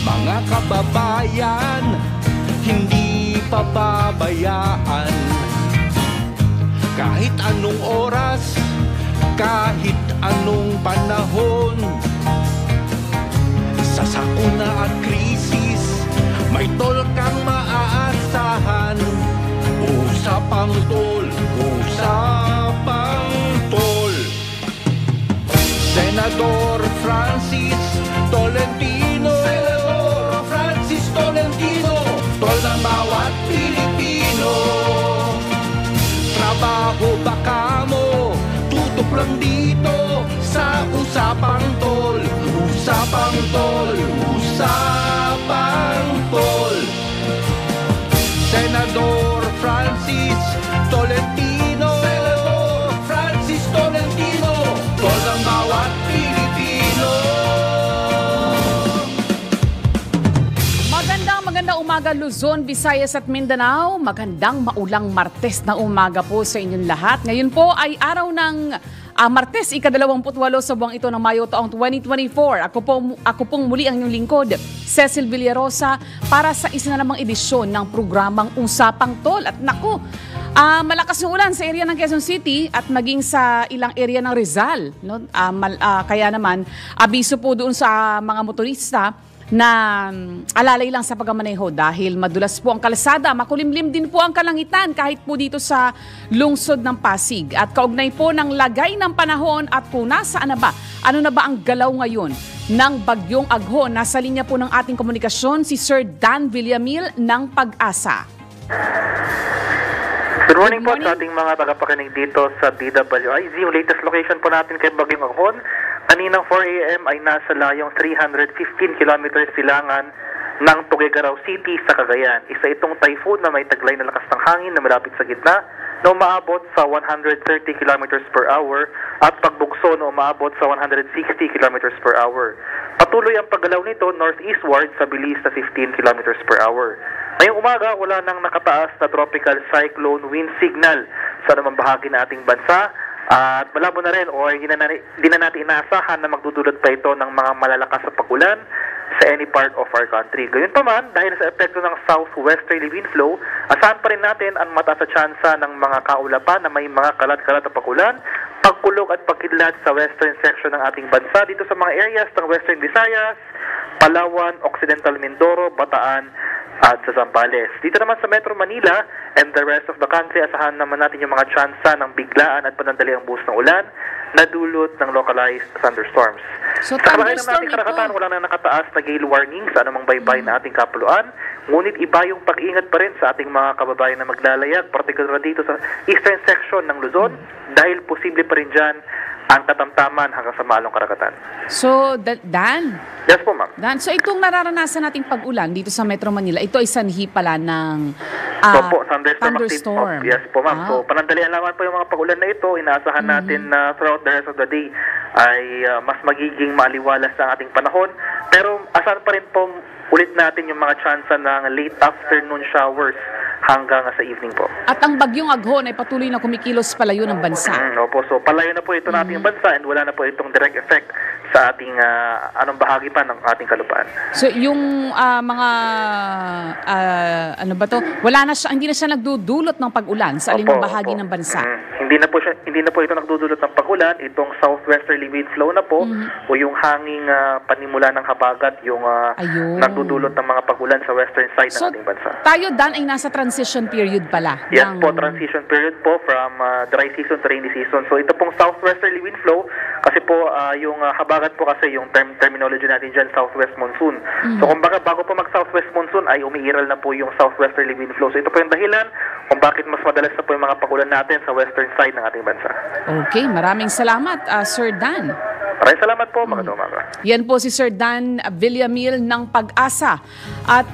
Mga kababayan, hindi pababayaan. Kahit anong oras, kahit anong panahon, sa sakuna at krisis, may tol kang maaasahan. Usapang tol, usapang tol. Senador Francis Tolentino, Senador Francis Tolentino, tol ng bawat Pilipino. Trabaho baka mo, tutok lang dito sa Usapang Tol. Usapang Tol, Usapang Tol. Senador Francis Tolentino, Senador Francis Tolentino, tol ng bawat Pilipino. Magandang umaga Luzon, Visayas at Mindanao. Magandang maulang Martes na umaga po sa inyong lahat. Ngayon po ay araw ng Martes, ika-28 sa buwang ito ng Mayo taong 2024. Ako pong muli ang inyong lingkod, Cecil Villarosa, para sa isa na namang edisyon ng programang Usapang Tol. At naku, malakas yung ulan sa area ng Quezon City at maging sa ilang area ng Rizal. No? Kaya naman, abiso po doon sa mga motorista na alalay lang sa pagmamaneho dahil madulas po ang kalsada, makulimlim din po ang kalangitan kahit po dito sa lungsod ng Pasig. At kaugnay po ng lagay ng panahon at kung nasaan na ba, ano na ba ang galaw ngayon ng Bagyong Agho. Nasa linya po ng ating komunikasyon si Sir Dan Villamil ng Pag-asa. Good morning po sa ating mga tagapakinig dito sa DWIZ. Yung latest location po natin kay Bagyong Agho. Kaninang 4 a.m. ay nasa layong 315 kilometers silangan ng Tuguegarao City sa Cagayan. Isa itong typhoon na may taglay na lakas ng hangin na malapit sa gitna na umaabot sa 130 kilometers per hour at pagbugso na umaabot sa 160 kilometers per hour. Patuloy ang paggalaw nito northeastward sa bilis na 15 kilometers per hour. Ngayong umaga, wala nang nakataas na tropical cyclone wind signal sa namang bahagi ng ating bansa. At malabo na rin o hindi na natin inaasahan na magdudulot pa ito ng mga malalakas na pagulan sa any part of our country. Gayunpaman, dahil sa epekto ng southwesterly wind flow, asahan pa rin natin ang mataas na tsansa ng mga kaulapan na may mga kalat-kalat na pagulan, pagkulog at pagkidlat sa western section ng ating bansa dito sa mga areas ng Western Visayas, Palawan, Occidental Mindoro, Bataan, at sa Zambales. Dito naman sa Metro Manila and the rest of the country, asahan naman natin yung mga tsansa ng biglaan at panandali ang buhos ng ulan na dulot ng localized thunderstorms. So, sa kalagay ng thunderstorm ating karagatan, wala na nakataas na gale warning sa anumang baybay na ating kapuluan. Ngunit iba yung pag-ingat pa rin sa ating mga kababayan na maglalayag, particular dito sa eastern section ng Luzon, dahil posible pa rin dyan ang katamtaman hanggang sa malong karagatan. So, Dan? Yes po, ma'am. Dan, so itong nararanasan nating pag-ulan dito sa Metro Manila, ito ay sanhi pala ng thunderstorm. Yes po, ma'am. So, panandalian naman po yung mga pag-ulan na ito. Inaasahan natin na throughout the rest of the day ay mas magiging maliwalas ang ating panahon. Pero asahan pa rin po ulit natin yung mga tsansa ng late afternoon showers hanggang sa evening po. At ang Bagyong Agho ay patuloy na kumikilos palayo ng bansa. Opo, so palayo na po ito ng ating bansa and wala na po itong direct effect sa ating anong bahagi pa ng ating kalupaan. So yung mga wala na siya, hindi na siya nagdudulot ng pag-ulan sa alinong bahagi ng bansa. Hindi na po ito nagdudulot ng pag-ulan. Itong southwesterly wind flow na po o yung hanging panimula ng habagat yung nagdudulot ng mga pag-ulan sa western side ng ating bansa. Tayo, Dan, ay nasa transition period pala. Yes po, transition period po from dry season to rainy season. So ito pong southwesterly wind flow, kasi po yung habagat po kasi yung terminology natin dyan, southwest monsoon. So kumbaga bago po mag-southwest monsoon ay umiiral na po yung southwesterly wind flow. So ito po yung dahilan kung bakit mas madalas na po yung mga pagulan natin sa western side ng ating bansa. Okay, maraming salamat, Sir Dan. Maraming salamat po, magandang umaga. Yan po si Sir Dan Villamil ng Pag-asa. At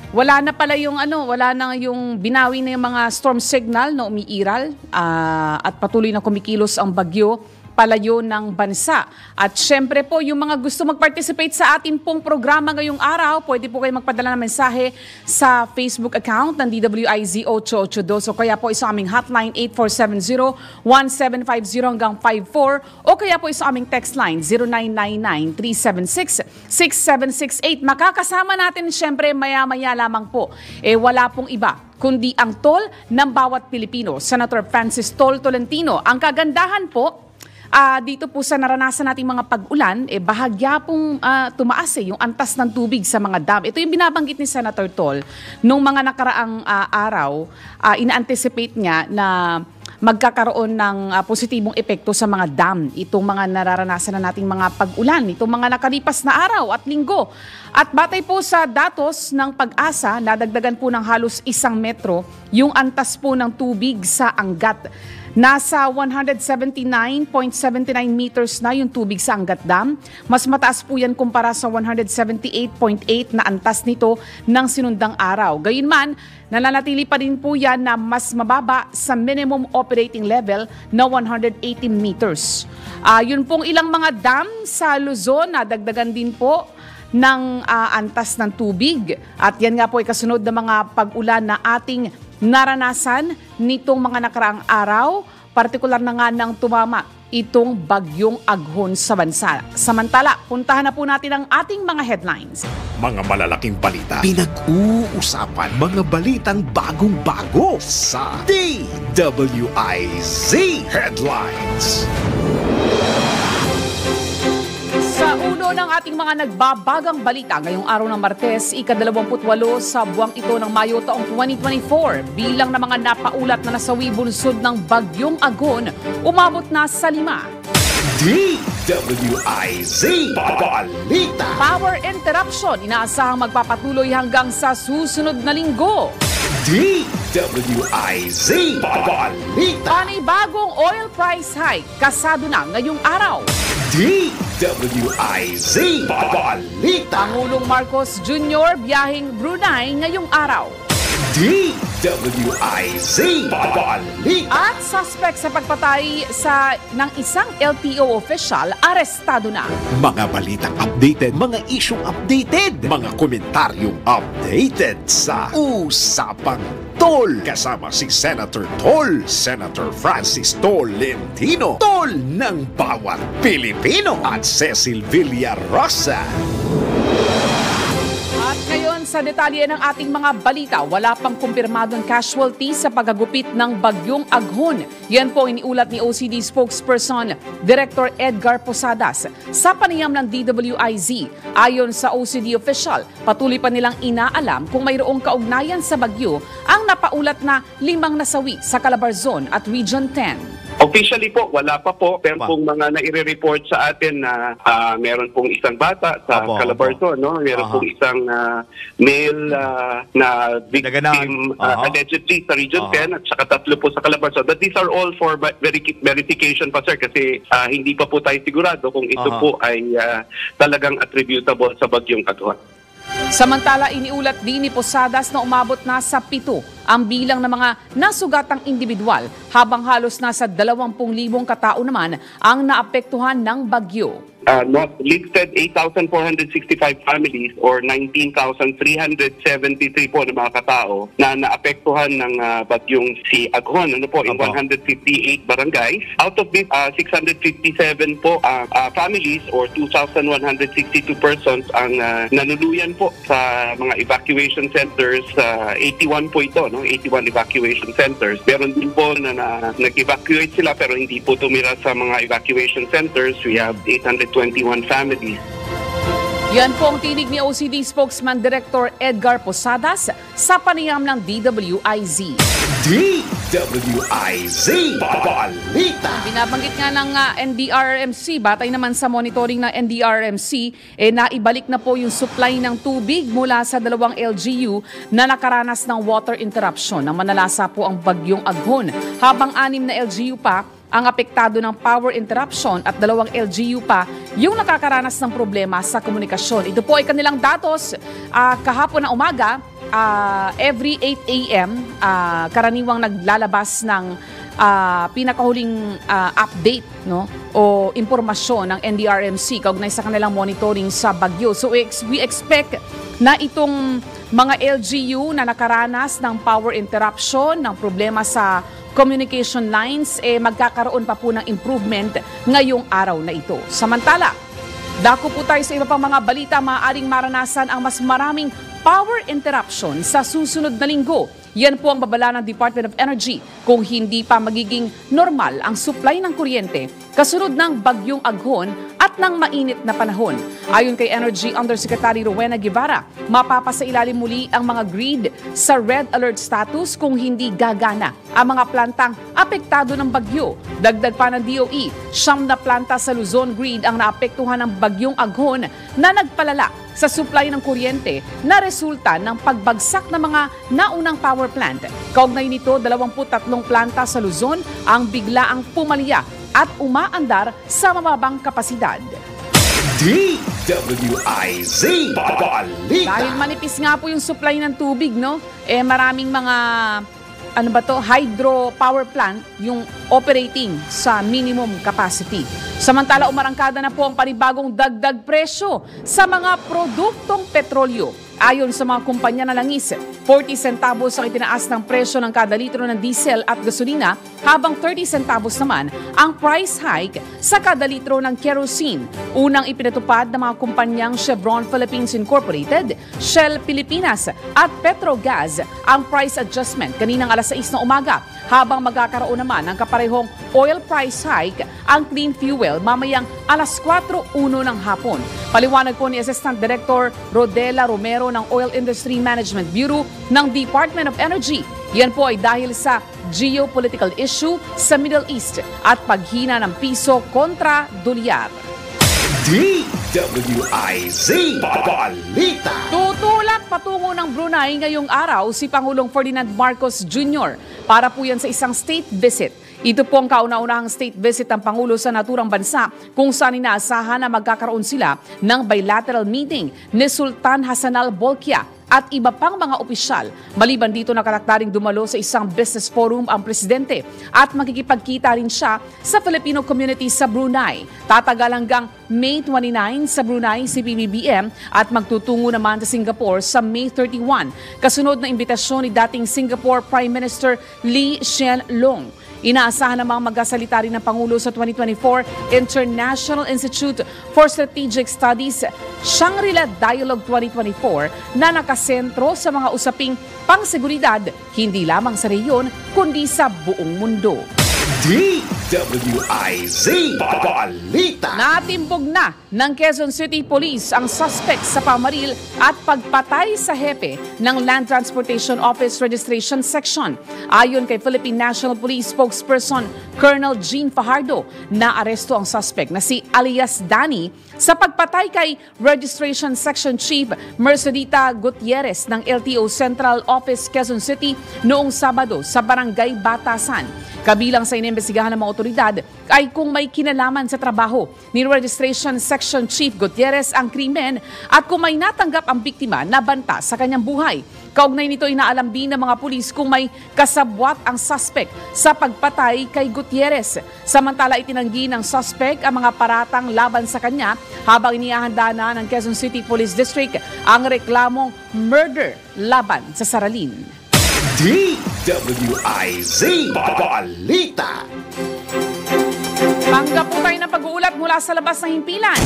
wala na pala yung wala na yung binawi na yung mga storm signal na umiiral at patuloy na kumikilos ang bagyo palayo ng bansa. At syempre po, yung mga gusto mag-participate sa atin pong programa ngayong araw, pwede po kayo magpadala ng mensahe sa Facebook account ng DWIZ 882 o kaya po sa aming hotline 8470-1750 hanggang 54 o kaya po sa aming text line 0999-376-6768. Makakasama natin syempre maya-maya lamang po. Wala pong iba kundi ang tol ng bawat Pilipino, Senator Francis Tol Tolentino. Ang kagandahan po, dito po sa naranasan nating mga pag-ulan, bahagya pong tumaas yung antas ng tubig sa mga dam. Ito yung binabanggit ni Senator Tol. Nung mga nakaraang araw, ina-anticipate niya na magkakaroon ng positibong epekto sa mga dam. Itong mga nararanasan na nating mga pag-ulan, itong mga nakalipas na araw at linggo. At batay po sa datos ng Pag-asa, nadagdagan po ng halos 1 metro yung antas po ng tubig sa Angat. Nasa 179.79 meters na yung tubig sa Angat Dam. Mas mataas po yan kumpara sa 178.8 na antas nito ng sinundang araw. Gayunman, nananatili pa rin po yan na mas mababa sa minimum operating level na 180 meters. Yun pong ilang mga dam sa Luzon na dagdagan din po ng antas ng tubig. At yan nga po ay kasunod ng mga pag-ulan na ating naranasan nitong mga nakaraang araw, partikular na nga ng tumama itong bagyong Aghon sa bansa. Samantala, puntahan na po natin ang ating mga headlines. Mga malalaking balita, pinag-uusapan, mga balitang bagong-bago sa DWIZ Headlines. Sa uno ng ating mga nagbabagang balita ngayong araw ng Martes, ika-28 sa buwang ito ng Mayo taong 2024, bilang ng mga napaulat na nasawi bunsod ng bagyong Aghon, umabot na sa 5. DWIZ Balita. Power interruption, inaasahang magpapatuloy hanggang sa susunod na linggo. DWIZ Balita. Panibagong oil price hike, kasado na ngayong araw. DWIZ Balita. Pangulong Marcos Jr. biyaheng Brunei ngayong araw. DWIZ Balita. At suspect sa pagpatay ng isang LTO official, arestado na. Mga balitang updated, mga isyong updated, mga komentaryong updated sa Usapang Tol. Kasama si Senator Tol, Senator Francis Tolentino, Tol ng bawat Pilipino, at Cecil Villarosa. At ngayon sa detalye ng ating mga balita, wala pang kumpirmadong casualty sa paggagupit ng bagyong Aghon. Yan po iniulat ni OCD spokesperson Director Edgar Posadas sa panayam ng DWIZ. Ayon sa OCD official, patuloy pa nilang inaalam kung mayroong kaugnayan sa bagyo ang napaulat na 5 nasawi sa Calabarzon at Region 10. Officially po, wala pa po. Pero pong mga nai-report sa atin na meron pong isang bata sa Calabarzon, no? Meron pong isang male na victim allegedly sa Region 10 at saka 3 po sa Calabarzon. But these are all for verification pa, sir, kasi hindi pa po tayo sigurado kung ito po ay talagang attributable sa bagyong Aghon. Samantala, iniulat din ni Posadas na umabot na sa 7 ang bilang ng mga nasugatang individual, habang halos nasa 20,000 katao naman ang naapektuhan ng bagyo. Listed 8,465 families or 19,373 po ng mga katao na naapektuhan ng bagyong si Aghon, ano po, in 158 barangays. Out of this, 657 po families or 2,162 persons ang nanuluyan po sa mga evacuation centers. 81 po ito, no? 81 evacuation centers. Meron din po na nag-evacuate sila pero hindi po tumira sa mga evacuation centers. We have 821 families. Yan po ang tinig ni OCD spokesman Director Edgar Posadas sa panayam ng DWIZ. DWIZ Balita. Binabanggit nga ng NDRRMC, batay naman sa monitoring ng NDRRMC, naibalik na po yung supply ng tubig mula sa 2 LGU na nakaranas ng water interruption nang manalasa po ang bagyong Aghon. Habang 6 na LGU pa ang apektado ng power interruption at 2 LGU pa yung nakakaranas ng problema sa komunikasyon. Ito po ay kanilang datos kahapon na umaga, every 8 a.m. Karaniwang naglalabas ng pinakahuling update, no, o o impormasyon ng NDRMC kaugnay sa kanilang monitoring sa bagyo. So we expect na itong mga LGU na nakaranas ng power interruption, ng problema sa communication lines, magkakaroon pa po ng improvement ngayong araw na ito. Samantala, dako po tayo sa iba pang mga balita, maaaring maranasan ang mas maraming power interruption sa susunod na linggo. Yan po ang babala ng Department of Energy kung hindi pa magiging normal ang supply ng kuryente kasunod ng bagyong Aghon at ng mainit na panahon. Ayon kay Energy Undersecretary Rowena Guevara, mapapasailalim muli ang mga grid sa red alert status kung hindi gagana ang mga plantang apektado ng bagyo. Dagdag pa ng DOE, 9 na planta sa Luzon grid ang naapektuhan ng bagyong Aghon na nagpalala sa supply ng kuryente na resulta ng pagbagsak ng mga naunang power plant. Kaugnay nito, 23 planta sa Luzon ang biglaang pumalya at umaandar sa mababang kapasidad. DWIZ Balita. Dahil manipis nga po yung supply ng tubig, no? Maraming mga hydro power plant yung operating sa minimum capacity. Samantala, umarangkada na po ang panibagong dagdag presyo sa mga produktong petrolyo. Ayon sa mga kumpanya na langis, 40 centavos ang itinaas ng presyo ng kada litro ng diesel at gasolina, habang 30 centavos naman ang price hike sa kada litro ng kerosene. Unang ipinatupad ng mga kumpanyang Chevron Philippines Incorporated, Shell Pilipinas at Petrogas ang price adjustment kaninang alas 6 ng umaga, habang magkakaroon naman ng kaparehong oil price hike ang clean fuel mamayang alas 4:01 ng hapon. Paliwanag po ni Assistant Director Rodela Romero ng Oil Industry Management Bureau ng Department of Energy. Yan po ay dahil sa geopolitical issue sa Middle East at paghina ng piso kontra dolyar. DWIZ Balita. Tutulak patungo ng Brunei ngayong araw si Pangulong Ferdinand Marcos Jr. para po yan sa isang state visit. Ito po ang kauna-unahang state visit ng Pangulo sa naturang bansa kung saan inaasahan na magkakaroon sila ng bilateral meeting ni Sultan Hassan Al Bolkiah at iba pang mga opisyal. Maliban dito, nakatakdaring dumalo sa isang business forum ang presidente at makikipagkita rin siya sa Filipino community sa Brunei. Tatagal hanggang May 29 sa Brunei si PBBM at magtutungo naman sa Singapore sa May 31. Kasunod na imbitasyon ni dating Singapore Prime Minister Lee Hsien Loong. Inaasahan namang magkasalita rin ng Pangulo sa 2024 International Institute for Strategic Studies Shangri-La Dialogue 2024 na nakasentro sa mga usaping pangseguridad hindi lamang sa rehiyon kundi sa buong mundo. DWIZ Balita. Natimbog na ng Quezon City Police ang suspect sa pamaril at pagpatay sa hepe ng Land Transportation Office Registration Section. Ayon kay Philippine National Police spokesperson Colonel Jean Fajardo, naaresto ang suspect na si alias Danny sa pagpatay kay Registration Section Chief Mercedita Gutierrez ng LTO Central Office Quezon City noong Sabado sa Barangay Batasan. Kabilang sa inimbestigahan ng mga otoridad ay kung may kinalaman sa trabaho ni Registration Section Chief Gutierrez ang krimen at kung may natanggap ang biktima na banta sa kanyang buhay. Kaugnay nito, inaalam din ng mga pulis kung may kasabwat ang suspect sa pagpatay kay Gutierrez. Samantala, itinanggi ng suspect ang mga paratang laban sa kanya habang inihahanda na ng Quezon City Police District ang reklamong murder laban sa Saralin. DWIZ Balita. Tanggap po tayo ng pag-uulat mula sa labas ng himpilan.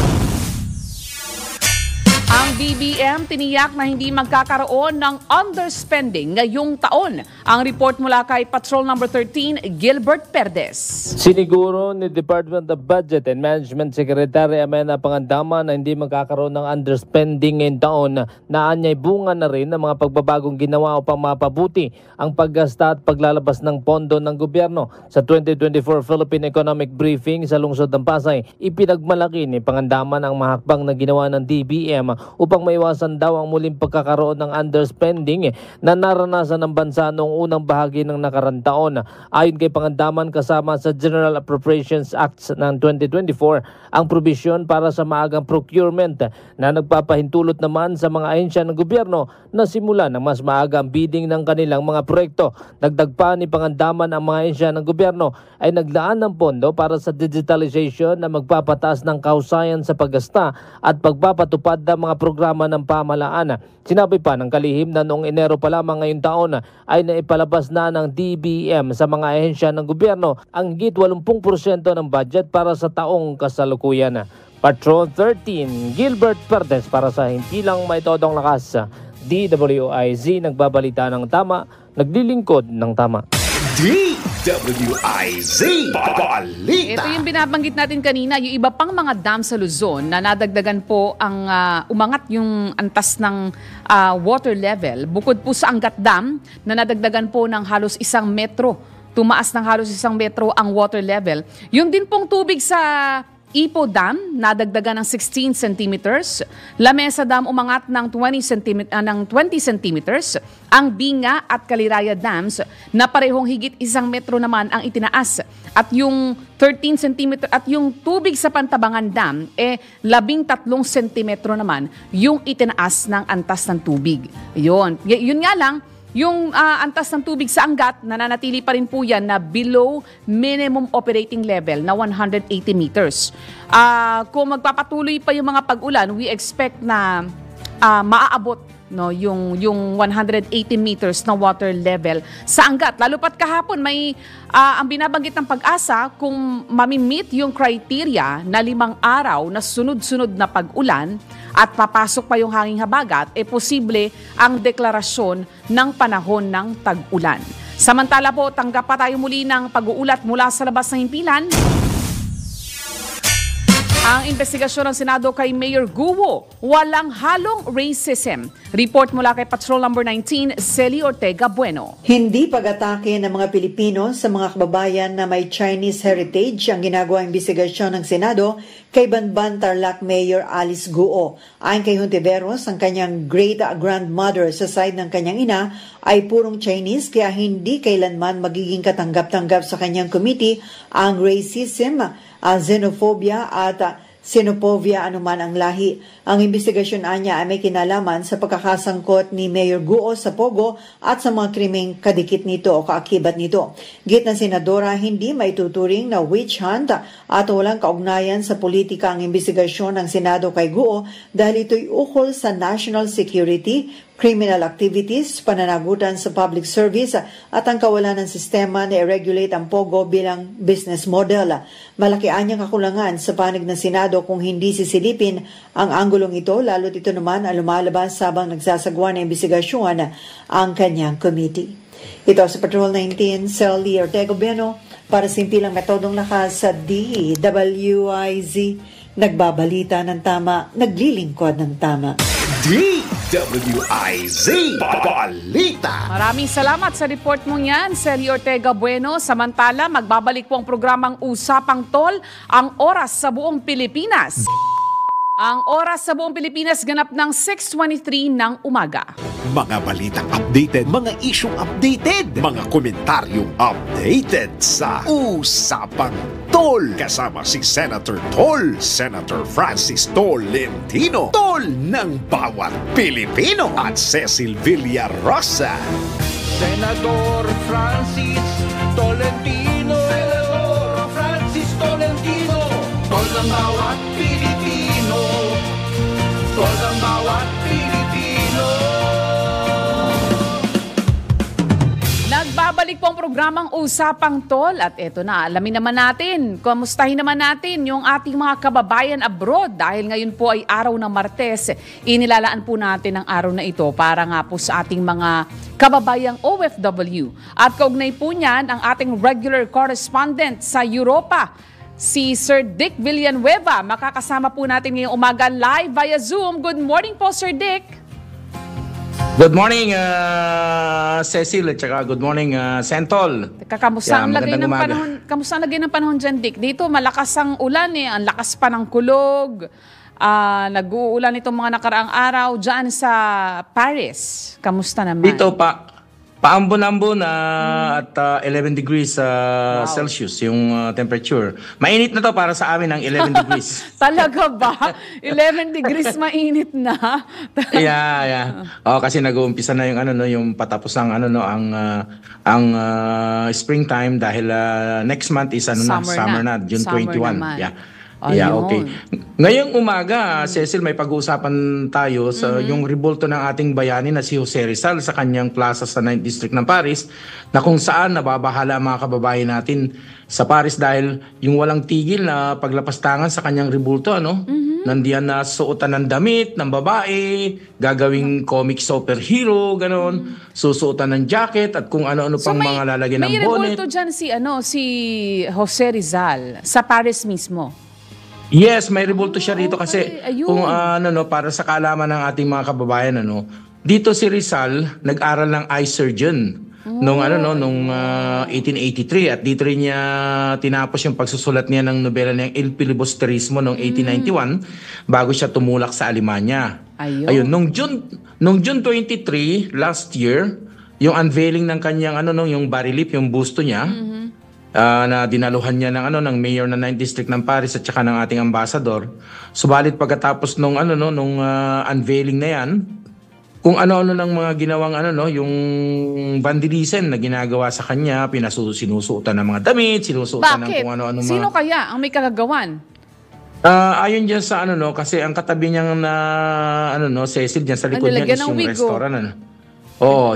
Ang BBM tiniyak na hindi magkakaroon ng underspending ngayong taon. Ang report mula kay Patrol No. 13, Gilbert Perdes. Siniguro ni Department of Budget and Management Secretary Amena Pangandama na hindi magkakaroon ng underspending ngayong taon na anyay bunga na rin ng mga pagbabagong ginawa upang mapabuti ang paggasta at paglalabas ng pondo ng gobyerno. Sa 2024 Philippine Economic Briefing sa lungsod ng Pasay, ipinagmalaki ni Pangandama ang mahakbang na ginawa ng DBM upang maiwasan daw ang muling pagkakaroon ng underspending na naranasan ng bansa noong unang bahagi ng nakarang taon. Ayon kay Pangandaman, kasama sa General Appropriations Acts ng 2024 ang probisyon para sa maagang procurement na nagpapahintulot naman sa mga ahensya ng gobyerno na simulan ng mas maagang bidding ng kanilang mga proyekto. Dagdag pa ni Pangandaman, ang mga ahensya ng gobyerno ay naglaan ng pondo para sa digitalization na magpapataas ng kahusayan sa paggasta at pagpapatupad ng mga programa ng pamahalaan. Sinabi pa ng kalihim na noong Enero pa lamang ngayong taon ay naipalabas na ng DBM sa mga ahensya ng gobyerno ang higit 80% ng budget para sa taong kasalukuyan. Patrol 13, Gilbert Perdes para sa Himpilang May Todong Lakas. DWIZ, nagbabalita ng tama, naglilingkod ng tama. DWIZ Balita. Ito yung binabanggit natin kanina, yung iba pang mga dam sa Luzon na nadagdagan po ang umangat yung antas ng water level. Bukod po sa Angat Dam na nadagdagan po ng halos 1 metro. Tumaas ng halos 1 metro ang water level. Yung din pong tubig sa Ipo Dam, nadagdagan ng 16 centimeters. Lamesa Dam umangat ng 20 centimeters. Ang Binga at Kaliraya Dams na parehong higit 1 metro naman ang itinaas. At yung 13 centimeter at yung tubig sa Pantabangan Dam, 13 sentimetro naman yung itinaas ng antas ng tubig. Yun nga lang, yung antas ng tubig sa Angat, nananatili pa rin po yan na below minimum operating level na 180 meters. Kung magpapatuloy pa yung mga pag-ulan, we expect na maaabot yung 180 meters na water level sa Angat. Lalo pat kahapon, may ang binabanggit ng Pag-asa, kung mamimit yung criteria na 5 araw na sunod-sunod na pag-ulan at papasok pa yung hanging habagat, posible ang deklarasyon ng panahon ng tag-ulan. Samantala po, tanggap pa tayo muli ng pag-uulat mula sa labas ng himpilan. Ang investigasyon ng Senado kay Mayor Guo, walang halong racism. Report mula kay Patrol Number 19, Celi Ortega Bueno. Hindi pag-atake ng mga Pilipino sa mga kababayan na may Chinese heritage ang ginagawa investigasyon ng Senado kay Banban Tarlac Mayor Alice Guo. Ayon kay Hontiveros, ang kanyang great grandmother sa side ng kanyang ina ay purong Chinese, kaya hindi kailanman magiging katanggap-tanggap sa kanyang committee ang racism, xenophobia at xenophobia anuman ang lahi. Ang investigasyon niya ay may kinalaman sa pagkakasangkot ni Mayor Guo sa Pogo at sa mga krimeng kadikit nito o kaakibat nito. Git ng senadora, hindi maituturing na witch hunt at walang kaugnayan sa politika ang investigasyon ng Senado kay Guo dahil ito'y ukol sa national security, criminal activities, pananagutan sa public service at ang kawalan ng sistema na i-regulate ang Pogo bilang business model. Malaki anyang kakulangan sa panig ng Senado kung hindi sisilipin ang anggulong ito, lalo't ito naman ang lumalabas sabang nagsasagwa na investigasyon ang kanyang committee. Ito sa Patrol 19, Celi Ortega Bueno para sa Himpilang Metodong Lakas sa DWIZ. Nagbabalita ng tama, naglilingkod ng tama. DWIZ Balita. Maraming salamat sa report mong yan, Celi Ortega Bueno. Samantala, magbabalik po ang programang Usapang Tol, ang oras sa buong Pilipinas. Ang oras sa buong Pilipinas ganap ng 6:23 ng umaga. Mga balitang updated, mga isyong updated, mga komentaryong updated sa Usapang Tol. Kasama si Senator Tol, Senator Francis Tolentino, Tol ng bawat Pilipino, at Cecil Villarosa. Senador Francis Tolentino, Senador Francis Tolentino, tol ng bawat Pilipino, tol ng bawat Pilipino. Nagbabalik po ang programang Usapang Tol at eto na, alamin naman natin, kamustahin naman natin yung ating mga kababayan abroad dahil ngayon po ay araw ng Martes. Inilalaan po natin ang araw na ito para nga po sa ating mga kababayang OFW. At kaugnay po niyan ang ating regular correspondent sa Europa, si Sir Dick Villanueva. Makakasama po natin ngayong umaga live via Zoom. Good morning po, Sir Dick. Good morning, Cecil, at saka good morning, Sentol. Kamusta ang lagay ng panahon? Kamusta ang lagay ng panahon dyan, Dick? Dito malakas ang ulan ang lakas pa ng kulog. Nag-uulan itong mga nakaraang araw dyan sa Paris. Kamusta naman? Dito paambon-ambon at 11 degrees Celsius yung temperature. Mainit na to para sa amin ng 11 degrees. Talaga ba? 11 degrees mainit na? Yeah. Kasi nag-uumpisa na yung yung patapos ng ang springtime dahil next month is summer na, June Summer 21. naman. Yeah, okay. Ngayong umaga, Cecil, may pag-uusapan tayo sa yung rebulto ng ating bayani na si Jose Rizal sa kanyang plaza sa 9th District ng Paris, na kung saan nababahala ang mga kababayan natin sa Paris dahil yung walang tigil na paglapastangan sa kanyang rebulto, nandiyan na suotan ng damit ng babae, gagawing comic superhero, ganon, susuotan ng jacket at kung ano-ano pang mga lalagyan ng bonnet. May rebulto dyan si Jose Rizal sa Paris mismo. Yes, may rebulto siya rito kasi ayun. kung para sa kaalaman ng ating mga kababayan, dito si Rizal nag-aral ng eye surgeon nung 1883 at dito rin niya tinapos yung pagsusulat niya ng nobela niyang Il Filibusterismo noong 1891 bago siya tumulak sa Alemanya. Ayun, nung June 23 last year, yung unveiling ng kanyang yung bas-relief, yung busto niya, na dinaluhan niya ng mayor ng 9th District ng Paris at saka ng ating ambassador. Subalit pagkatapos nung unveiling na yan, kung ano-ano ng mga ginawang yung vandalism na ginagawa sa kanya, sinusuotan ng mga damit, sinusuotan ng kung ano-ano mga... Sino kaya ang may kagagawan? Ayon dyan sa kasi ang katabi niyang Cecil dyan sa likod niya is yung restaurant.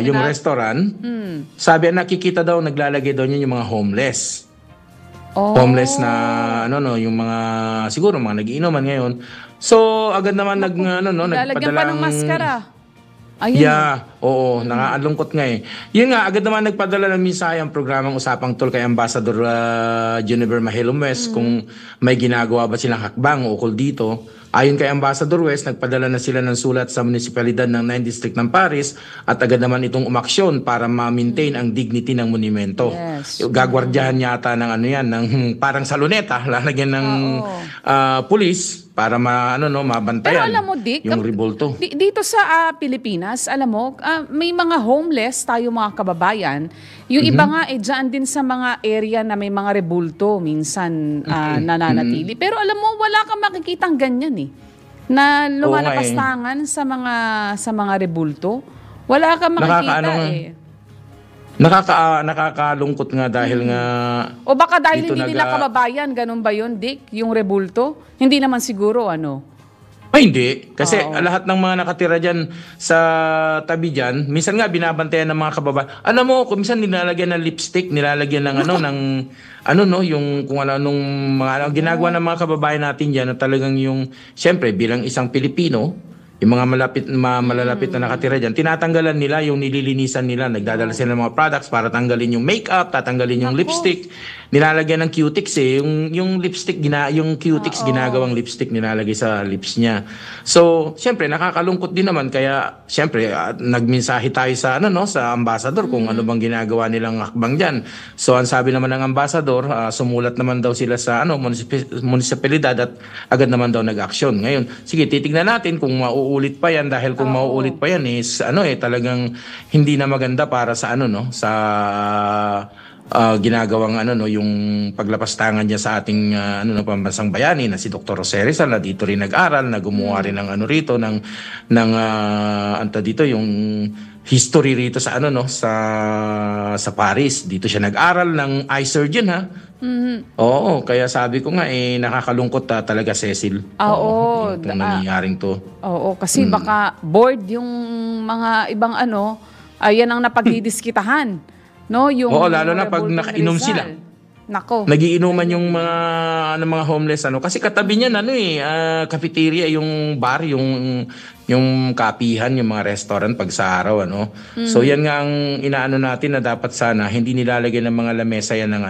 Yung restaurant. Sabi, nakikita daw, naglalagay daw niya yung mga homeless. Homeless na, yung mga, siguro mga nagiinuman ngayon. So, agad naman lalagyan pa ng maskara. Ayun. Yeah, nakaalungkot nga eh. Yun nga, agad naman nagpadala ng mensahe ang programang Usapang Tol kay Ambassador Juniver Mahilom West kung may ginagawa ba silang hakbang ukol dito. Ayon kay Ambassador West, nagpadala na sila ng sulat sa munisipalidad ng 9th District ng Paris at agad naman itong umaksyon para ma-maintain ang dignity ng monumento. Yes. Gagwardyahan yata ng ng parang saluneta, lalagyan ng pulis para mabantayan. Pero alam mo, Dick, yung rebulto. Dito sa Pilipinas, alam mo, may mga homeless tayo mga kababayan. Yung iba nga dyan din sa mga area na may mga rebulto minsan nananatili. Pero alam mo, wala kang makikitang ganyan na lumalapastangan sa mga rebulto. Wala kang makikita Nakakalungkot nga dahil nga... O baka dahil hindi nila kababayan, ganun ba yun, Dick? Yung rebulto? Hindi naman siguro, Ay, hindi. Kasi lahat ng mga nakatira dyan sa tabi dyan, minsan nga binabantayan ng mga kababayan. Alam mo, kung minsan nilalagyan ng lipstick, nilalagyan ng yung kung anong mga ginagawa ng mga kababayan natin dyan na talagang yung, siyempre, bilang isang Pilipino, yung mga malalapit na nakatira dyan, tinatanggalan nila yung nililinisan nila. Nagdadala sila ng mga products para tanggalin yung makeup, tatanggalin yung lipstick. Nilalagyan ng cutex yung lipstick, yung cutex ginagawang lipstick nilalagay sa lips niya. So, siyempre, nakakalungkot din naman. Kaya, siyempre, nagmensahe tayo sa, sa ambassador kung ano bang ginagawa nilang hakbang dyan. So, ang sabi naman ng ambassador, sumulat naman daw sila sa munisipalidad at agad naman daw nag-aksyon. Ngayon, sige, titignan natin kung mauulit pa yan dahil kung mauulit pa yan is talagang hindi na maganda para sa sa ginagawang yung paglapastangan niya sa ating pambansang bayani na si Dr. Jose Rizal na dito rin nag-aral, na gumawa rin ng rito ng dito yung history rito sa sa Paris. Dito siya nag-aral ng eye surgeon Oo, kaya sabi ko nga nakakalungkot talaga, Cecil. Itong nangyayaring to. Oo, kasi baka bored yung mga ibang yan ang napagdidiskitahan. Lalo na pag nakainom sila. Nako. Nagiinuman yung mga homeless kasi katabi niyan cafeteria, yung bar, yung kapihan, yung mga restaurant pag sa araw So yan nga ang inaano natin na dapat sana hindi nilalagyan ng mga lamesa yan ng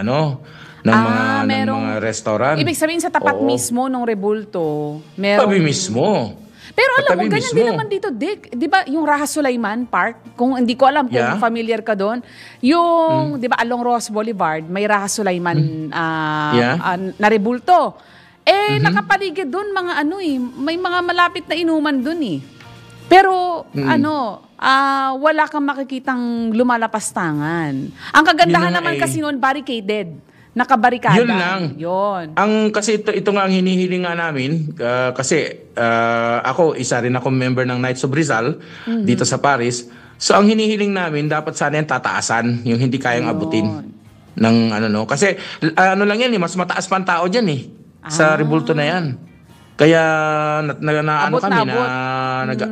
mga restaurant. Ibig sabihin sa tapat mismo ng rebulto, meron. Tabi mismo. Pero alam mo, ganyan din naman dito, Dick. Di ba yung Raha Sulaiman Park? Kung hindi ko alam kung familiar ka doon. Yung, di ba, along Ross Boulevard, may Raha Sulaiman na rebulto. nakapaligid doon mga ano may mga malapit na inuman doon Pero wala kang makikitang lumalapastangan. Ang kagandahan naman kasi noon barricaded. Nakabarikada. Yun lang. Yun. Kasi ito nga ang hinihiling nga namin kasi ako isa rin ako member ng Knights of Rizal dito sa Paris. So ang hinihiling namin dapat sana yung tataasan, yung hindi kayang abutin ng kasi lang yan mas mataas pa ang tao diyan sa rebulto na yan. Kaya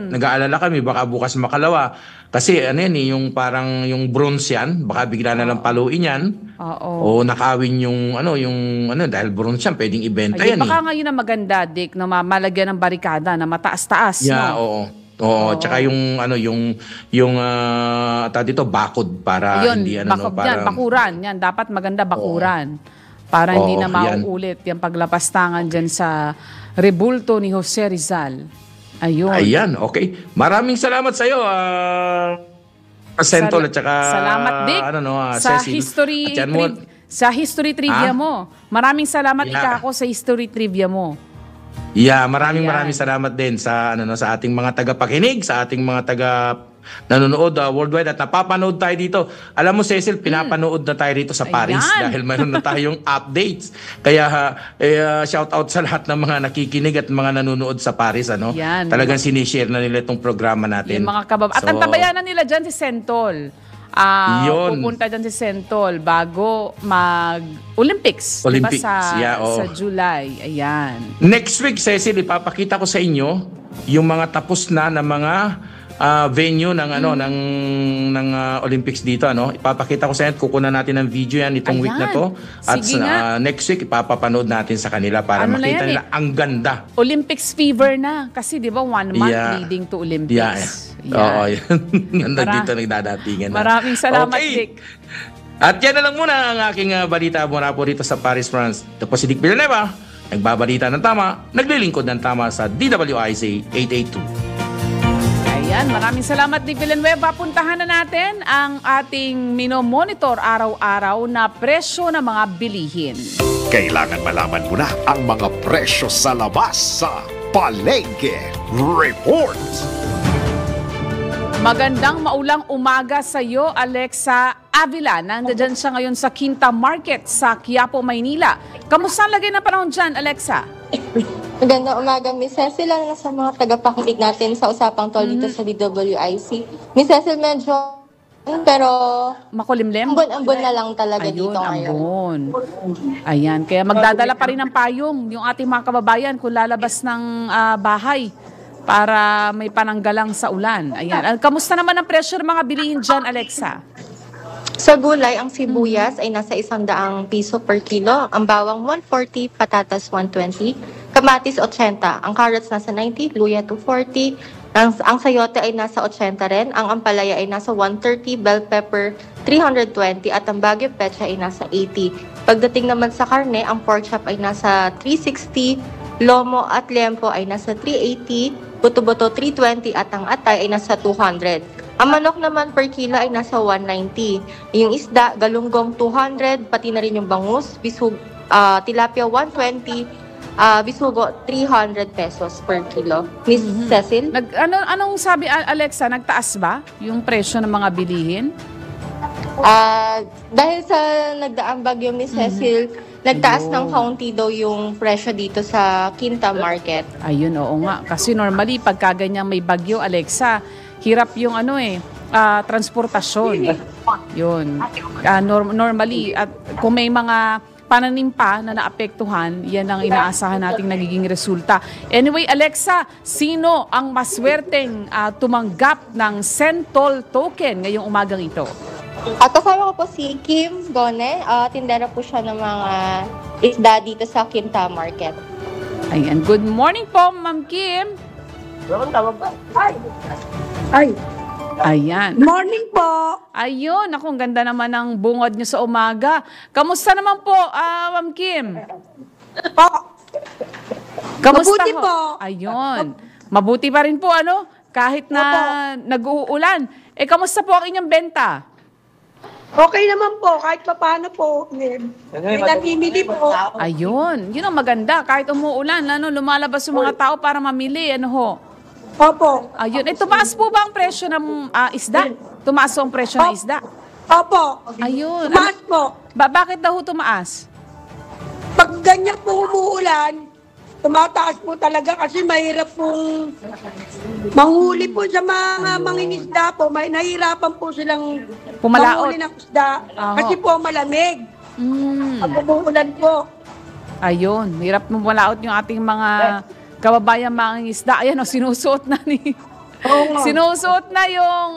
nag-aalala kami baka bukas makalawa. Kasi yung parang yung bronze yan, baka bigla na lang paluin yan. O nakawin yung dahil bronze yan, pwedeng ibenta yan. Baka ngayon na maganda, Dick, na malagyan ng barikada na mataas-taas. Yeah, oo. Tsaka yung dito bakod para ayun, hindi bakuran. Yan, dapat maganda bakuran. Para hindi na mauulit yung paglapastangan dyan sa rebulto ni Jose Rizal. Ayun. Ayan, okay. Maraming salamat sa iyo, Sentol, at saka salamat, Dick, sa Cecil. sa history trivia mo. Maraming salamat Ikako sa history trivia mo. Maraming salamat din sa sa ating mga tagapakinig, sa ating mga nanonood worldwide at napapanood tayo dito. Alam mo, Cecil, pinapanood na tayo rito sa Paris dahil mayroon na tayong updates. Kaya shout out sa lahat ng mga nakikinig at mga nanonood sa Paris. Talagang sinishare na nila itong programa natin. Yung mga at antabayanan nila dyan si Sentol. Pupunta dyan si Sentol bago mag-Olympics. Diba sa July. Ayan. Next week, Cecil, ipapakita ko sa inyo yung mga tapos na mga venue ng ng Olympics dito ipapakita ko sa inyo, kukunan natin ng video yan itong week na to at next week ipapapanood natin sa kanila para makita nila ang ganda. Olympics fever na kasi 'di ba 1 month leading to Olympics. Oo, yan. Dito nagdadatingan na. Maraming salamat, Dick. At yan na lang muna ang aking balita muna po dito sa Paris, France. Ito po si Dick Villanueva, nagbabalita ng tama, naglilingkod ng tama sa DWIC 882. Ayan, maraming salamat Dick Villanueva. Puntahan na natin ang ating minomonitor araw-araw na presyo ng mga bilihin. Kailangan malaman mo na ang mga presyo sa labas sa Palengke Report. Magandang maulang umaga sa iyo, Alexa Avila. Nandiyan siya ngayon sa Quinta Market sa Quiapo, Maynila. Kamusta ang lagay ng panahon dyan, Alexa? Magandang umaga, Miss Cecil, na sa mga tagapakinig natin sa Usapang Tol dito sa DWIC. Miss Cecil, medyo pero makulimlim? Ambon na lang talaga dito ngayon. Ambon. Ayan, kaya magdadala pa rin ng payong yung ating mga kababayan kung lalabas ng bahay para may pananggalang sa ulan. Ayan. Kamusta naman ang presyo ng mga bilihin dyan, Alexa? Sa gulay, ang sibuyas ay nasa 100 piso per kilo. Ang bawang 140, patatas 120, kamatis 80, ang carrots nasa 90, luya 240, ang sayote ay nasa 80 rin, ang ampalaya ay nasa 130, bell pepper 320 at ang bagyo pecha ay nasa 80. Pagdating naman sa karne, ang pork chop ay nasa 360, lomo at liempo ay nasa 380, buto-buto 320 at ang atay ay nasa 200. Ang manok naman per kilo ay nasa 190. Yung isda, galunggong 200, pati na rin yung bangus, tilapia 120, bisugo 300 pesos per kilo. Miss Cecil? Anong sabi, Alexa, nagtaas ba yung presyo ng mga bilihin? Dahil sa nagdaang bagyo, Miss Cecil, nagtaas ng kaunti daw yung presyo dito sa Quinta Market. Ayun, oo nga. Kasi normally, pagka ganyan may bagyo, Alexa, hirap yung transportasyon. Yun. Normally, at kung may mga pananim pa na naapektuhan, yan ang inaasahan nating nagiging resulta. Anyway, Alexa, sino ang maswerteng tumanggap ng Sentol token ngayong umagang ito? Kasama ko po si Kim Gone. Tindera po siya ng mga isda dito sa Quinta Market. Ayan. Good morning po, Ma'am Kim. Ayan. Morning po. Ayun, ako, ang ganda naman ng bungod niyo sa umaga. Kamusta naman po, Ma'am Kim? Kamusta Mabuti ho? po. Ayun. Mabuti pa rin po, kahit na nag-uulan. Kamusta po ang inyong benta? Okay naman po, kahit paano po. May namimili po. Ayun, yun ang maganda. Kahit umuulan, lumalabas yung mga tao para mamili. Ano ho? Opo. Ayun. Tumaas po ba ang presyo ng isda? Tumaas po ang presyo ng isda? Opo. Ayun. Tumaas po. Bakit daw ho tumaas? Pag ganyan po umuulan, tumataas po talaga kasi mahirap pong manghuli po sa mga mangingisda po. May nahihirapan po silang Pumalaot. manghuli ng isda kasi po malamig. Pag umuulan po. Ayun, hirap mumalaot yung ating mga kababayan mangingisda. Ayan, sinusuot na ni... Sinusuot na yung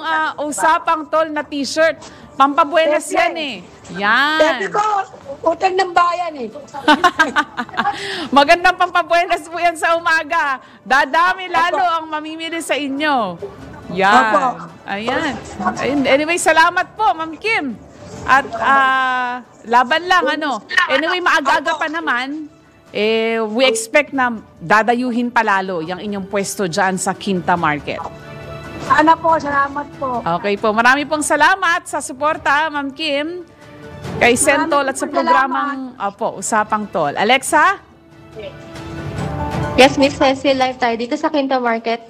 usapang tol na t-shirt. Pampabuenas yan eh. Yan. Sabi ko, utang ng bayan eh. Magandang pampabuenas po yan sa umaga. Dadami lalo ang mamimili sa inyo. Yan. Ayan. Anyway, salamat po, Ma'am Kim. At laban lang, Anyway, maaga-aga pa naman. We expect na dadayuhin palalo yung inyong pwesto dyan sa Quinta Market. Sana po, salamat po. Okay po. Marami pong salamat sa suporta, Ma'am Kim, kay Sentol at sa programang Usapang Tol. Alexa? Yes, Miss Cecil, live tayo dito sa Quinta Market.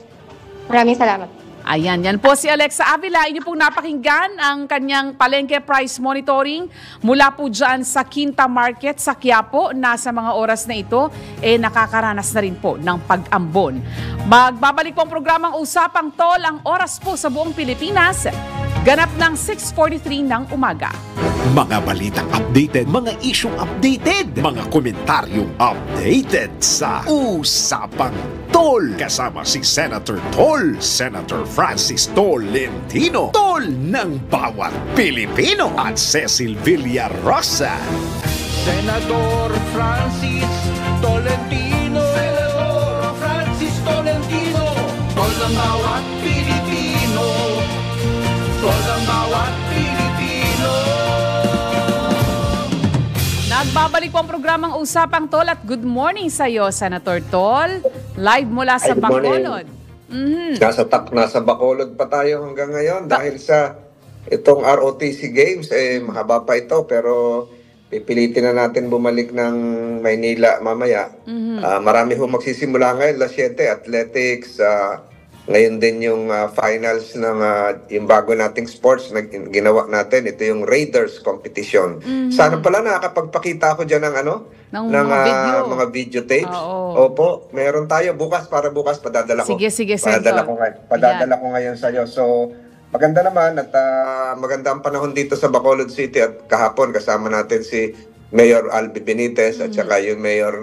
Maraming salamat. Ayan, yan po si Alexa Avila. Inyo pong napakinggan ang kanyang palengke price monitoring mula po dyan sa Quinta Market sa Quiapo. Nasa mga oras na ito, nakakaranas na rin po ng pag-ambon. Magbabalik po ang programang Usapang Tol. Ang oras po sa buong Pilipinas, ganap ng 6:43 ng umaga. Mga balitang updated, mga isyong updated, mga komentaryong updated sa Usapang Tol. Kasama si Senator Tol, Senator Francis Tolentino, Tol ng bawat Pilipino, at Cecil Villarosa. Senador Francis Tolentino, Senador Francis Tolentino, Tol ng bawat Pilipino, Tol ng bawat Pilipino. Nagbabalik po ang programang Usapang Tol at good morning sa iyo, Senator Tol. Live mula sa Bacolod. Nasa Bacolod pa tayo hanggang ngayon dahil sa itong ROTC Games, mahaba pa ito pero pipilitin na natin bumalik ng Maynila mamaya. Marami ho magsisimula ngayon, Las 7, athletics, ngayon din yung finals ng yung bago nating sports na ginawa natin. Ito yung Raiders competition. Sana pala nakakapagpakita ako dyan ng mga video tapes. Opo, meron tayo bukas padadala ko. Sige, Padadala ko ngayon sa iyo. So, maganda naman at maganda ang panahon dito sa Bacolod City at kahapon kasama natin si Mayor Albi Benitez at saka yung mayor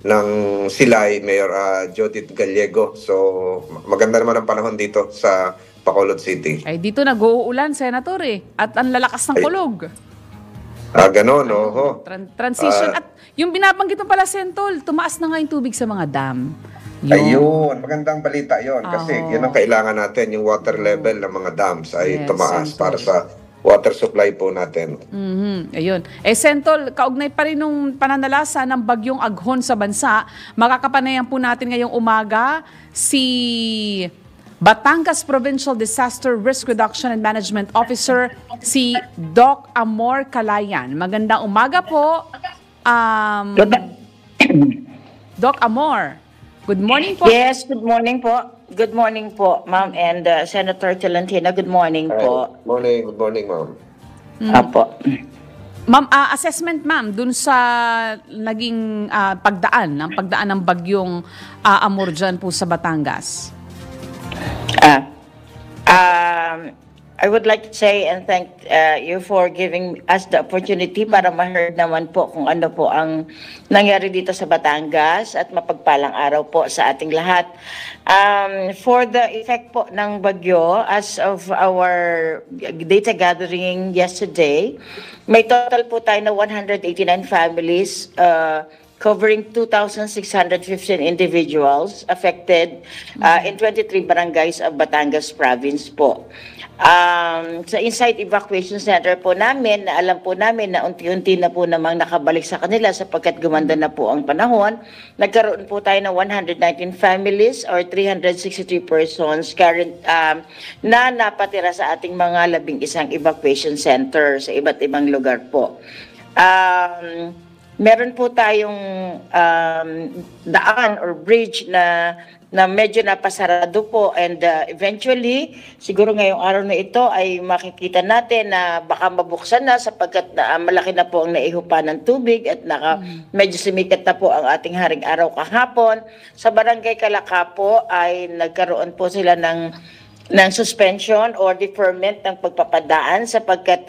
ng Silay, Mayor Judith Gallego. So, maganda naman ang panahon dito sa Bacolod City. Ay, dito nag-uulan, Senator At ang lalakas ng kulog. Ganon, oho. Transition. At yung binabanggit mo pala, Sentol, tumaas na nga yung tubig sa mga dam. Ayun, magandang balita yon kasi yun ang kailangan natin, yung water level ng mga dams ay tumaas para sa water supply po natin. Ayun. Sentol, kaugnay pa rin nung pananalasa ng bagyong Aghon sa bansa, makakapanayan po natin ngayong umaga si Batangas Provincial Disaster Risk Reduction and Management Officer, si Doc Amor Calayan. Magandang umaga po. Doc Amor, good morning po. Yes, good morning po. Good morning po, Ma'am, and Senator Tolentino. Good morning po. Good morning, Ma'am. Apo. Ma'am, assessment, ma'am, dun sa naging pagdaan ng bagyong Amor dyan po sa Batangas. I would like to say and thank you for giving us the opportunity para ma-heard naman po kung ano po ang nangyari dito sa Batangas at mapagpalang araw po sa ating lahat. For the effect po ng bagyo, as of our data gathering yesterday, may total po tayo na 189 families covering 2,615 individuals affected in 23 barangays of Batangas Province po. sa inside evacuation center po namin, na alam po namin na unti-unti na po namang nakabalik sa kanila sapagkat gumanda na po ang panahon. Nagkaroon po tayo ng 119 families or 363 persons current na napatira sa ating mga 11 evacuation center sa iba't ibang lugar po. Meron po tayong daan or bridge na medyo napasarado po, and eventually siguro ngayong araw na ito ay makikita natin na baka mabuksan na sapagkat malaki na po ang naihupa ng tubig at medyo sumikat na po ang ating haring araw kahapon. Sa Barangay Kalaka po ay nagkaroon po sila ng suspension or deferment ng pagpapadaan sapagkat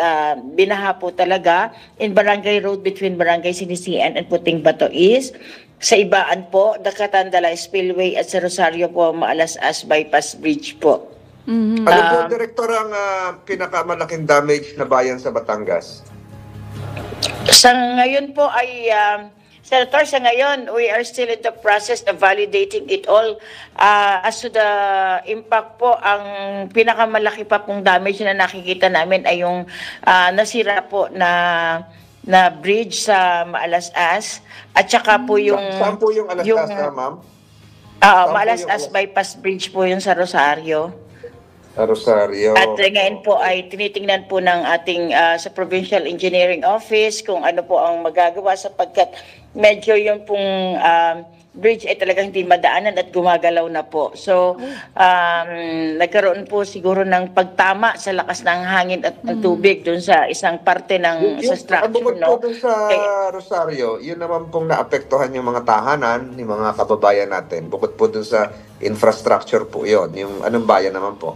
binaha po talaga in Barangay Road between Barangay Sinisian and Puting Bato East. Sa ibaan po, Dakatandala Spillway at sa Rosario po, Maalas-As Bypass Bridge po. Ano po, Direktor, ang pinakamalaking damage na bayan sa Batangas? Sa ngayon po ay, Senator, sa ngayon, we are still in the process of validating it all. As to the impact po, ang pinakamalaki pa pong damage na nakikita namin ay yung nasira po na bridge sa Maalas-As at saka po yung... Saan po yung Alas-As, ma'am? Maalas-As Bypass Bridge po yung sa Rosario. Rosario. At ngayon po ay tinitingnan po ng ating sa Provincial Engineering Office kung ano po ang magagawa sapagkat medyo yung pong bridge ay talagang hindi madaanan at gumagalaw na po. So, nagkaroon po siguro ng pagtama sa lakas ng hangin at ng tubig dun sa isang parte ng sa structure. Bukod po dun sa Rosario, yun naman pong naapektuhan yung mga tahanan, yung mga kababayan natin. Bukod po dun sa infrastructure po yun. Yung anong bayan naman po?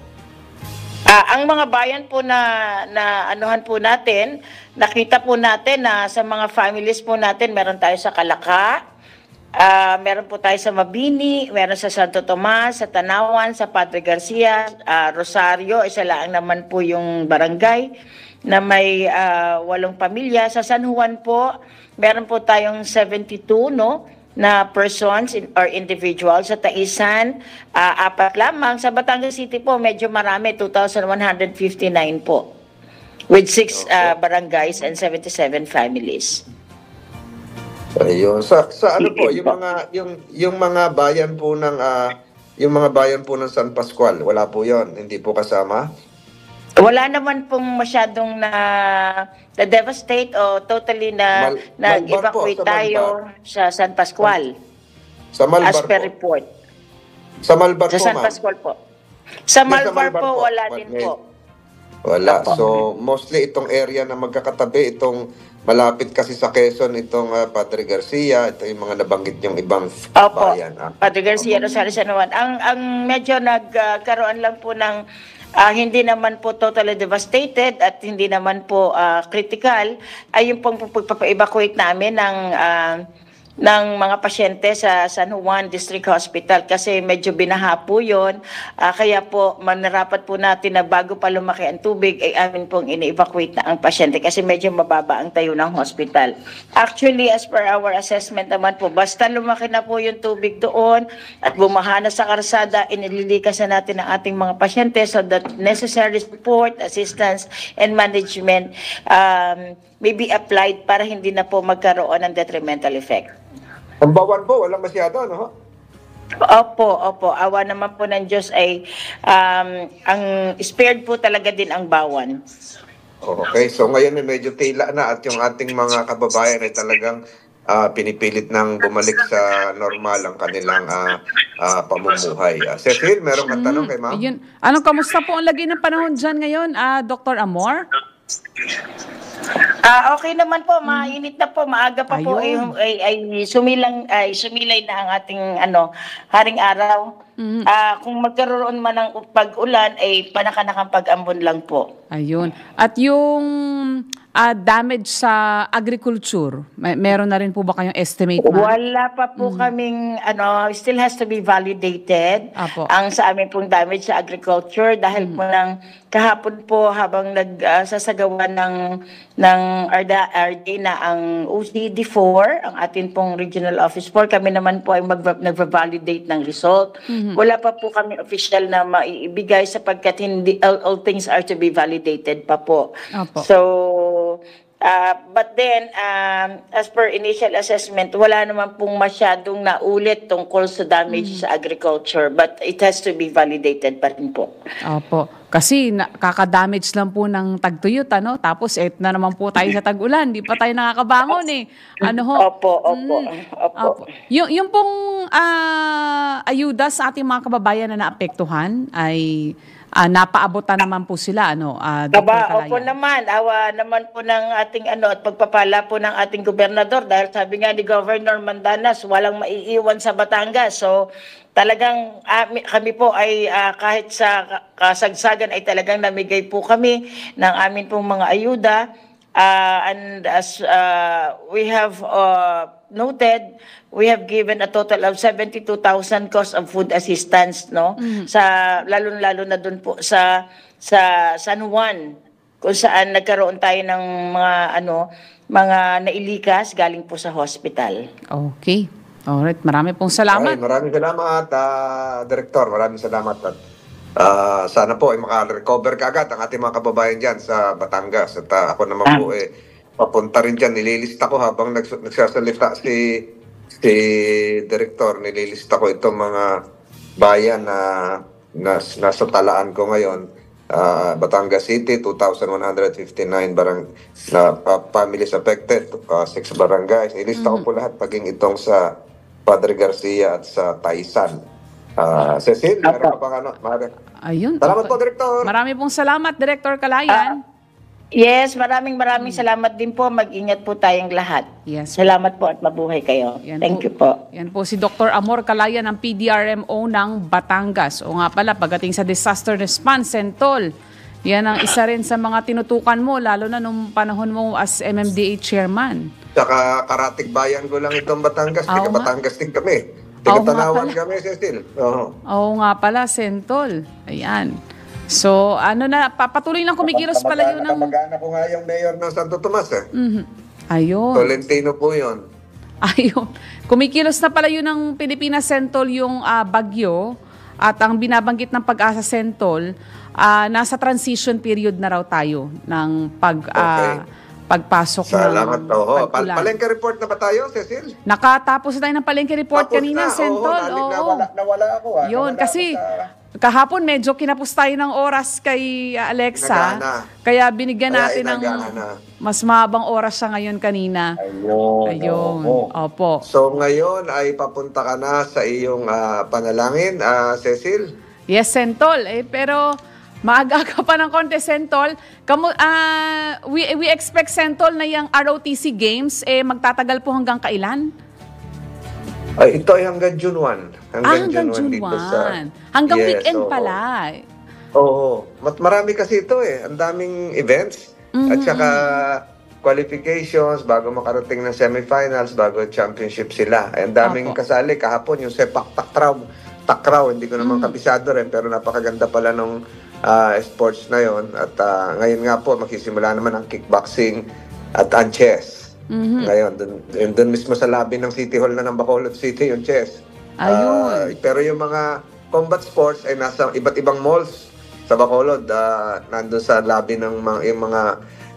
Ang mga bayan po na anuhan po natin, nakita po natin na sa mga families po natin, meron tayo sa Kalaka, meron po tayo sa Mabini, meron sa Santo Tomas, sa Tanawan, sa Padre Garcia, Rosario, isa lang naman po yung barangay na may 8 pamilya. Sa San Juan po, meron po tayong 72 na persons or individuals. Sa Taisan, 4 lamang. Sa Batangas City po, medyo marami, 2,159 po with 6 barangays and 77 families. Ayun. Sa ano po, yung mga bayan po ng yung mga bayan po ng San Pascual, wala po 'yon, hindi po kasama? Wala naman pong masyadong na-devastate o totally nag-evacuate tayo sa San Pascual. Sa Malbar as per report. Sa Malbar sa po, San Pascual po. Sa Malbar po, wala din po. Wala. So, mostly itong area na magkakatabi, itong malapit kasi sa Quezon, itong Padre Garcia, ito yung mga nabanggit yung ibang bayan. Padre Garcia, Rosario, San Juan. Ang medyo nagkaroon lang po ng hindi naman po totally devastated at hindi naman po critical ay yung pong pagpapa-evacuate namin ng mga pasyente sa San Juan District Hospital kasi medyo binaha po yun. Kaya po manarapat po natin na bago pa lumaki ang tubig ay amin pong ini-evacuate na ang pasyente kasi medyo mababa ang tayo ng hospital. Actually, as per our assessment naman po, basta lumaki na po yung tubig doon at bumaha na sa karsada, inililikas na natin ang ating mga pasyente so that necessary support, assistance, and management may be applied para hindi na po magkaroon ng detrimental effect. Ang bawan po, walang masyado, no? Opo. Awa naman po ng Diyos ay ang spared po talaga din ang bawan. Okay, so ngayon ay medyo tila na at yung ating mga kababayan ay talagang pinipilit nang bumalik sa normal ang kanilang pamumuhay. Cecil, meron kang tanong kay ma'am? Anong kamusta po ang lagay ng panahon dyan ngayon, Dr. Amor? Okay naman po, mainit na po, maaga pa po ay sumilay na ang ating haring araw. Kung magkaroon man ng pag-ulan ay panakanakang pag-ambon lang po. Ayun. At yung damage sa agriculture? Meron na rin po ba kayong estimate, ma'am? Wala pa po kaming, still has to be validated Apo. ang sa amin pong damage sa agriculture dahil po kahapon po habang nagsasagawa ng RD na ang OCD4, ang atin pong Regional Office 4, kami naman po ay nagva-validate ng result. Wala pa po kami official na maibigay sapagkat hindi all things are to be validated pa po. Apo. So, but then, as per initial assessment, wala naman pong masyadong naulit tungkol sa damage sa agriculture, but it has to be validated pa rin po. Opo. Kasi kakadamage lang po ng tagtuyot, tapos na naman po tayo sa tag-ulan. Di pa tayo nakakabangon eh. Opo. Yung pong ayuda sa ating mga kababayan na naapektuhan ay napaabot na naman po sila, Dr. Calayan? Opo naman, awa naman po ng ating at pagpapala po ng ating gobernador dahil sabi nga ni Governor Mandanas, walang maiiwan sa Batangas. So talagang kami po ay kahit sa kasagsagan ay talagang namigay po kami ng amin pong mga ayuda. And as we have noted, we have given a total of 72,000 cost of food assistance, sa lalo na doon po sa San Juan, kung saan nagkaroon tayo ng mga nailikas galing po sa hospital. Okay. Alright, marami pong salamat. Ay, maraming salamat, Director. Maraming salamat. At sana po ay maka-recover kaagad ang ating mga kababayan dyan sa Batangas. At ako naman po papunta rin dyan. Nililista ko habang nagsasalita si Director. Nililista ko itong mga bayan na nasa talaan ko ngayon. Batangas City, 2,159 families affected, 6 barangays. Nililista ko po lahat paging itong sa Padre Garcia at sa Taisan. Cecil, meron ka bang Ayun. Salamat po, Director. Marami pong salamat, Director Calayan. Yes, maraming salamat din po. Mag-ingat po tayong lahat. Yes. Salamat po at mabuhay kayo. Thank you po. Yan po si Dr. Amor Calayan ng PDRMO ng Batangas. O nga pala, pagdating sa disaster response, Sentol, yan ang isa rin sa mga tinutukan mo, lalo na nung panahon mo as MMDA chairman. Saka karatig bayan ko lang itong Batangas. Tika Batangas din kami. Tika Tanawan kami, Cecil. Oo nga pala, Sentol. Ayan. So, patuloy lang kumikilos pala yun ng... Kamag-anak ko nga yung mayor ng Santo Tomas Ayun. Tolentino po yun. Ayun. Kumikilos na pala yun ng Pilipinas, Sentol, yung bagyo. At ang binabanggit ng Pag-asa, Sentol, nasa transition period na raw tayo ng pagpasok Salamat ng Salamat. Palengke report na ba tayo, Cecil? Nakatapos na tayo ng palengke report kanina, Sentol. Nawala ako. Yun, kasi kahapon medyo kinapos tayo ng oras kay Alexa. Kaya binigyan natin ng mas mahabang oras siya ngayon kanina. Ayun. Opo. So ngayon ay papunta ka na sa iyong panalangin, Cecil? Yes, Sentol. Pero maaga ka pa ng konti, Sentol. We expect, Sentol, na yung ROTC Games magtatagal po hanggang kailan? Ito ay hanggang June 1. Hanggang June 1. Hanggang weekend pala. Oo. Marami kasi ito Ang daming events. At saka qualifications bago makarating ng semifinals, bago championship sila. Ang daming kasali. Kahapon yung sepak takraw. Hindi ko naman kabisado rin. Pero napakaganda pala nung sports na yon. At ngayon nga po, magsisimula naman ang kickboxing at ang chess. Ngayon, doon mismo sa lobby ng City Hall na ng Bacolod City, yung chess. Ayun. Pero yung mga combat sports ay nasa iba't ibang malls sa Bacolod. Nandun sa lobby ng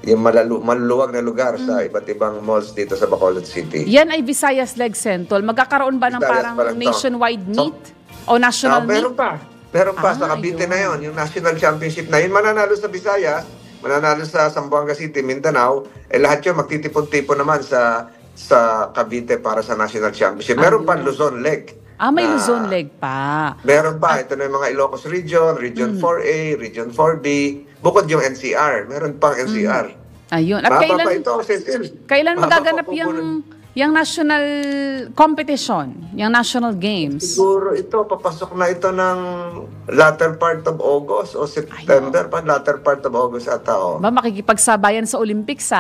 yung maluluwag na lugar sa iba't ibang malls dito sa Bacolod City. Yan ay Visayas Leg, Sentol. Magkakaroon ba ng parang nationwide meet? O national meet? Meron pa. Sa Cavite na yon, yung national championship na yun. Mananalo sa Visayas, mananalo sa Zamboanga City, Mindanao, lahat yun magtitipon-tipon naman sa Cavite para sa National Championship. Meron pa Luzon Leg. May Luzon Leg pa. Meron pa. Ito na yung mga Ilocos Region, Region 4A, Region 4B, bukod yung NCR. Meron pang NCR. Ayun. At kailan magaganap yung national competition, yung national games? Siguro ito, papasok na ito ng latter part of August o September, latter part of August ata. Ba, makikipagsabayan sa Olympics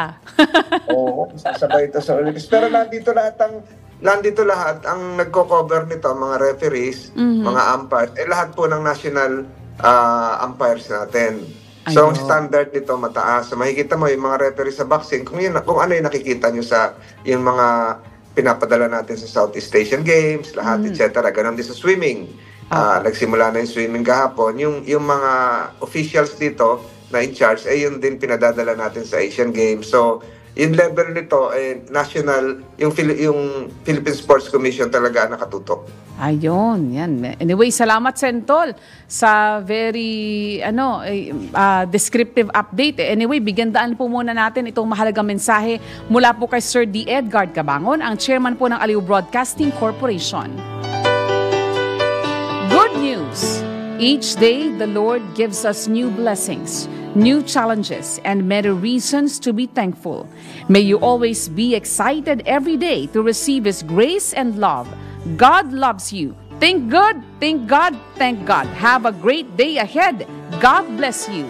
Oo, sasabay ito sa Olympics. Pero nandito lahat ang nagko-cover nito, mga referees, mga umpires, lahat po ng national umpires natin. So, ang standard nito mataas. So, makikita mo yung mga referees sa boxing, kung ano yung nakikita nyo sa yung mga pinapadala natin sa Southeast Asian Games, lahat, etc. Ganon din sa swimming. Nagsimula na yung swimming kahapon. Yung mga officials dito na in charge, yun din pinadadala natin sa Asian Games. So, yung level nito, national, yung Philippine Sports Commission talaga nakatutok. Ayun, yan. Anyway, salamat Sentol sa very descriptive update. Anyway, bigyan daan po muna natin itong mahalagang mensahe mula po kay Sir D. Edgard Cabangon, ang chairman po ng Aliw Broadcasting Corporation. Good news! Each day, the Lord gives us new blessings, new challenges, and many reasons to be thankful. May you always be excited every day to receive His grace and love. God loves you. Think good, thank God, thank God. Have a great day ahead. God bless you.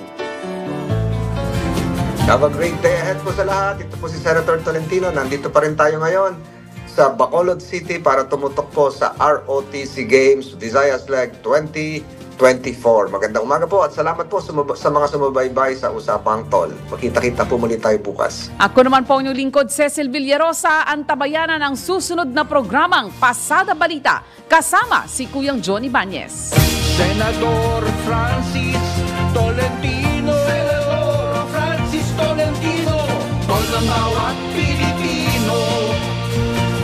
Have a great day ahead po sa lahat. Ito po si Senator Tolentino. Nandito pa rin tayo ngayon sa Bacolod City para tumutok po sa ROTC Games Visayas Leg 2024. Magandang umaga po at salamat po sa mga sumubaybay sa Usapang Tol. Magkita-kita po muli tayo bukas. Ako naman po ang inyong lingkod, Cecil Villarosa, ang tabayanan ng susunod na programang Pasada Balita kasama si Kuyang Johnny Bañez. Senador Francis Tolentino, Senador Francis Tolentino, tol ng bawat Pilipino,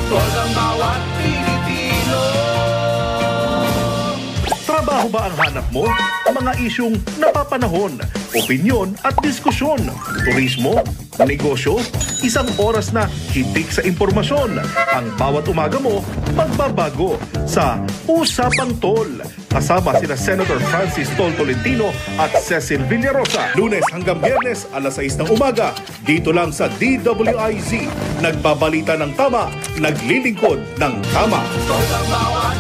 tol ng bawat Pilipino. Trabaho ba ang hanap mo? Mga isyung napapanahon, opinyon at diskusyon, turismo, negosyo, isang oras na hitik sa impormasyon. Ang bawat umaga mo, magbabago sa Usapang Tol. Kasama sina Senator Francis Tol Tolentino at Cecil Villarosa. Lunes hanggang Biyernes, alas 6 ng umaga, dito lang sa DWIZ. Nagbabalita ng tama, naglilingkod ng tama. Tol ng bawat